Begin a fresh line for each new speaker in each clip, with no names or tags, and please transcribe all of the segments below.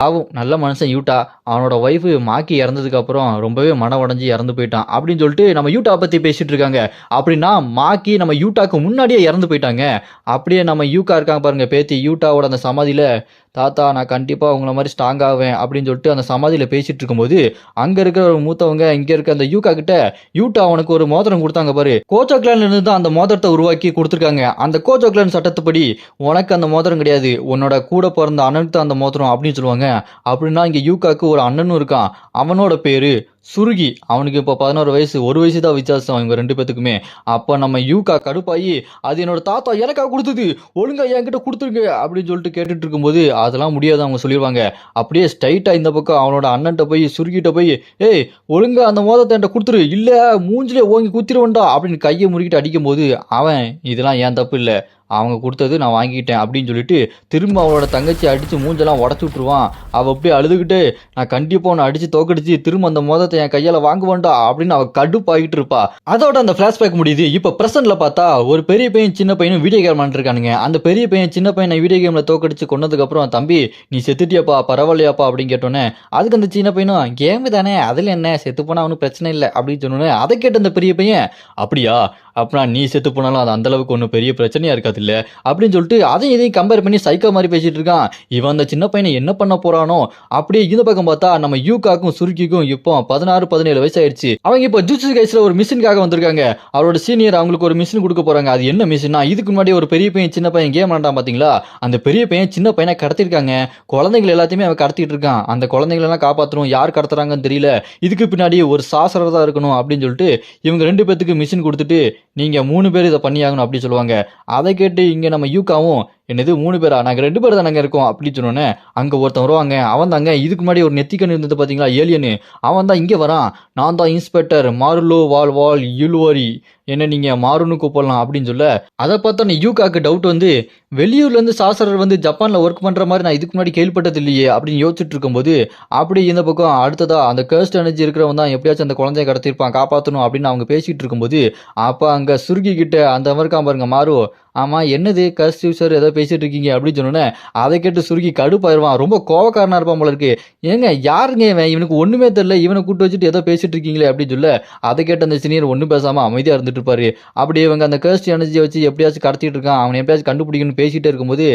பாவம் நல்ல மனுஷன் யூட்டா. அவனோட ஒய்ஃப் மாக்கி இறந்ததுக்கு ரொம்பவே மனம் உடைஞ்சு இறந்து போயிட்டான். அப்படின்னு சொல்லிட்டு நம்ம யூட்டா பத்தி பேசிட்டு இருக்காங்க. அப்படின்னா மாக்கி நம்ம யூட்டாக்கு முன்னாடியே இறந்து போயிட்டாங்க. அப்படியே நம்ம யூகா இருக்காங்க பாருங்க பேத்தி யூட்டாவோட அந்த சமாதியில தாத்தா நான் கண்டிப்பா உங்கள மாரி ஸ்ட்ராங் ஆவேன் அப்படின்னு சொல்லிட்டு அந்த சமாதியில பேசிட்டு இருக்கும்போது, அங்க இருக்கிற ஒரு மூத்தவங்க இங்க இருக்க அந்த யூகா கிட்ட யூட்டா அவனுக்கு ஒரு மோதிரம் குடுத்தாங்க பாரு. கோச்சோ கிளான்ல இருந்து தான் அந்த மோதிரத்த உருவாக்கி குடுத்துருக்காங்க. அந்த கோச்சோ கிளான் சட்டத்துப்படி உனக்கு அந்த மோதிரம் கிடையாது. உன்னோட கூட பொறந்த அண்ணனுக்கு தான் அந்த மோதிரம் அப்படின்னு சொல்லுவாங்க. அப்படின்னா இங்க யூகாக்கு ஒரு அண்ணனும் இருக்கான். அவனோட பேரு சுருகி. அவனுக்கு இப்போ 11 வயசு. 1 வயசு தான் வித்தியாசம் இவங்க 2 பேத்துக்குமே. அப்ப நம்ம யூகா கடுப்பாயி, அது என்னோட தாத்தா எனக்கா குடுத்தது. ஒழுங்கா என்கிட்ட குடுத்துருங்க அப்படின்னு சொல்லிட்டு கேட்டுட்டு இருக்கும்போது, அதெல்லாம் முடியாது அவங்க சொல்லிருவாங்க. அப்படியே ஸ்ட்ரைட்டா இந்த பக்கம் அவனோட அண்ணன்ட்ட போய் சுருகிட்ட போய், "ஏய் ஒழுங்கா அந்த மோதிரத்த என்ட்ட குடுத்துரு. இல்ல மூஞ்சிலே ஓங்கி குத்திருவேன்டா" அப்படின்னு கைய முறுக்கிட்டு அடிக்கும்போது, அவன் இதெல்லாம் என் தப்பு இல்ல. அவங்க குடுத்தது நான் வாங்கிட்டேன் அப்படின்னு சொல்லிட்டு, திரும்ப அவளோட தங்கச்சிய அடிச்சு மூஞ்செல்லாம் உடைச்சு விட்டுருவான். அவ அப்படியே அழுதுகிட்டு, "நான் கண்டிப்பா உன்ன அடிச்சு தோக்கடிச்சு திரும்ப அந்த மோதிரத்த என் கையால வாங்குவேன்டா" அப்படின்னு அவ கடுப்பாகிட்டு இருப்பா. அதோட அந்த ஃபிளாஷ்பேக் முடியுது. இப்ப பிரசன்ட்ல பார்த்தா ஒரு பெரிய பையன் சின்ன பையனும் வீடியோ கேம் விளையாண்டுருக்கானுங்க. அந்த பெரிய பையன் சின்ன பையனை வீடியோ கேம்ல தோக்கடிச்சு கொன்னதுக்கு அப்புறம், "தம்பி நீ செத்துட்டியாப்பா பரவாயில்லையாப்பா" அப்படின்னு கேட்டோன்னே, அதுக்கு அந்த சின்ன பையனும், "கேம் தானே அதுல என்ன செத்து போனா ஒன்றும் பிரச்சனை இல்லை" அப்படின்னு சொன்னோன்னே, அதை கேட்ட அந்த பெரிய பையன், "அப்படியா அப்பனா நீ செத்து போனாலும் அது அந்த அளவுக்கு ஒன்றும் பெரிய பிரச்சனையா இருக்காதுல்ல" அப்படின்னு சொல்லிட்டு அதையும் இதையும் கம்பேர் பண்ணி சைக்கோ மாதிரி பேசிட்டு இருக்கான். இவன் அந்த சின்ன பையனை என்ன பண்ண போறானோ. அப்படியே இந்த பக்கம் பார்த்தா நம்ம யூகாக்கும் சுருக்கிக்கும் இப்போ 16 17 வயசு ஆயிடுச்சு. அவங்க இப்போ ஜுட்சு கைஸ்ல ஒரு மிஷினுக்காக வந்திருக்காங்க. அவரோட சீனியர் அவங்களுக்கு ஒரு மிஷின் கொடுக்க போறாங்க. அது என்ன மிஷினா, இதுக்கு முன்னாடி ஒரு பெரிய பையன் சின்ன பையன் கேம் விளையாண்டான் பாத்தீங்களா, அந்த பெரிய பையன் சின்ன பையனை கடத்திருக்காங்க. குழந்தைகள் எல்லாத்தையுமே அவன் கடத்திட்டு இருக்கான். அந்த குழந்தைகள் எல்லாம் காப்பாற்றணும். யார் கடத்துறாங்கன்னு தெரியல. இதுக்கு பின்னாடி ஒரு சாசரம் தான் இருக்கணும் அப்படின்னு சொல்லிட்டு இவங்க 2 பேத்துக்கு மிஷின் கொடுத்துட்டு, நீங்க 3 பேர் இதை பண்ணியாகணும் அப்படி சொல்லுவாங்க. அதை கேட்டு இங்க நம்ம யூகாவும், என்னது 3 பேரா, நாங்க 2 பேர் தானங்க இருக்கோம் அப்படின்னு சொன்னோன்னே, அங்க ஒருத்தன் வருவாங்க. அவன் தாங்க இதுக்கு முன்னாடி ஒரு நெத்திக்கண் இருந்தது பாத்தீங்களா ஏலியனு, அவன் தான் இங்க வரான். நான் தான் இன்ஸ்பெக்டர் மார்லோ வால் வால் யுல்வரி, என்ன நீங்க மாறுன்னு கூப்பிடலாம் அப்படின்னு சொல்ல, அதை பார்த்தோன்னே யூகாக்கு டவுட் வந்து, வெளியூர்ல இருந்து சாசரர் வந்து ஜப்பான்ல ஒர்க் பண்ற மாதிரி நான் இதுக்கு முன்னாடி கேள்விப்பட்டது இல்லையே அப்படின்னு யோசிச்சுட்டு இருக்கும்போது, அப்படி இந்த பக்கம் அடுத்ததா அந்த கர்ஸ்ட் எனர்ஜி இருக்கிறவன் தான் எப்படியாச்சும் அந்த குழந்தைய கடத்திருப்பான் காப்பாற்றணும் அப்படின்னு அவங்க பேசிட்டு இருக்கும்போது, அப்ப அங்க சுருக்கி கிட்ட அந்த மாதிரி பாருங்க மாறு, ஆமா என்னது கர்ஸ்ட் யூசர் ஏதோ பேசிட்டு இருக்கீங்க அப்படின்னு சொன்னோன்னே, அதை கேட்டு சுருக்கி கடுப்பாயிருவான். ரொம்ப கோவக்காரனா இருப்பான் போல இருக்கு. ஏங்க யாருங்க இவன், இவனுக்கு ஒண்ணுமே தெரியல, இவனை கூட்டு வச்சுட்டு ஏதோ பேசிட்டு இருக்கீங்களே அப்படின்னு சொல்ல, அதை கேட்ட அந்த சீனியர் ஒன்றும் பேசாம அமைதியா இருந்துட்டு இருப்பாரு. அப்படி இவங்க அந்த கர்ஸ்ட் எனர்ஜியை வச்சு எப்படியாச்சும் கடத்திட்டு இருக்கான், அவனை எப்படியாச்சும் கண்டுபிடிக்கணும்னு பேசிட்டே இருக்கும்போது,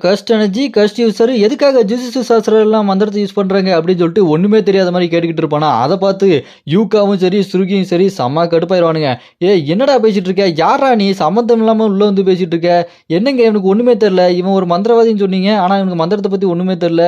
கர்ஸ்ட் எனர்ஜி கர்ஸ்ட் யூசர் எதுக்காக ஜுஜுட்சு சாஸ்திரம் எல்லாம் மந்திரத்தை யூஸ் பண்றாங்க அப்படின்னு சொல்லிட்டு ஒண்ணுமே தெரியாத மாதிரி கேட்டுக்கிட்டு இருப்பானா. அதை பார்த்து யூகாவும் சரி சுருகியும் சரி செம்ம கடுப்பாயிருவானுங்க. ஏ என்னடா பேசிட்டு இருக்க, யாரா நீ சம்மந்தம் இல்லாம உள்ள வந்து பேசிட்டு இருக்க, என்னங்க இவனுக்கு ஒண்ணுமே தெரியல, இவன் ஒரு மந்திரவாதின்னு சொன்னீங்க, ஆனா இவனுக்கு மந்திரத்தை பத்தி ஒண்ணுமே தெரியல.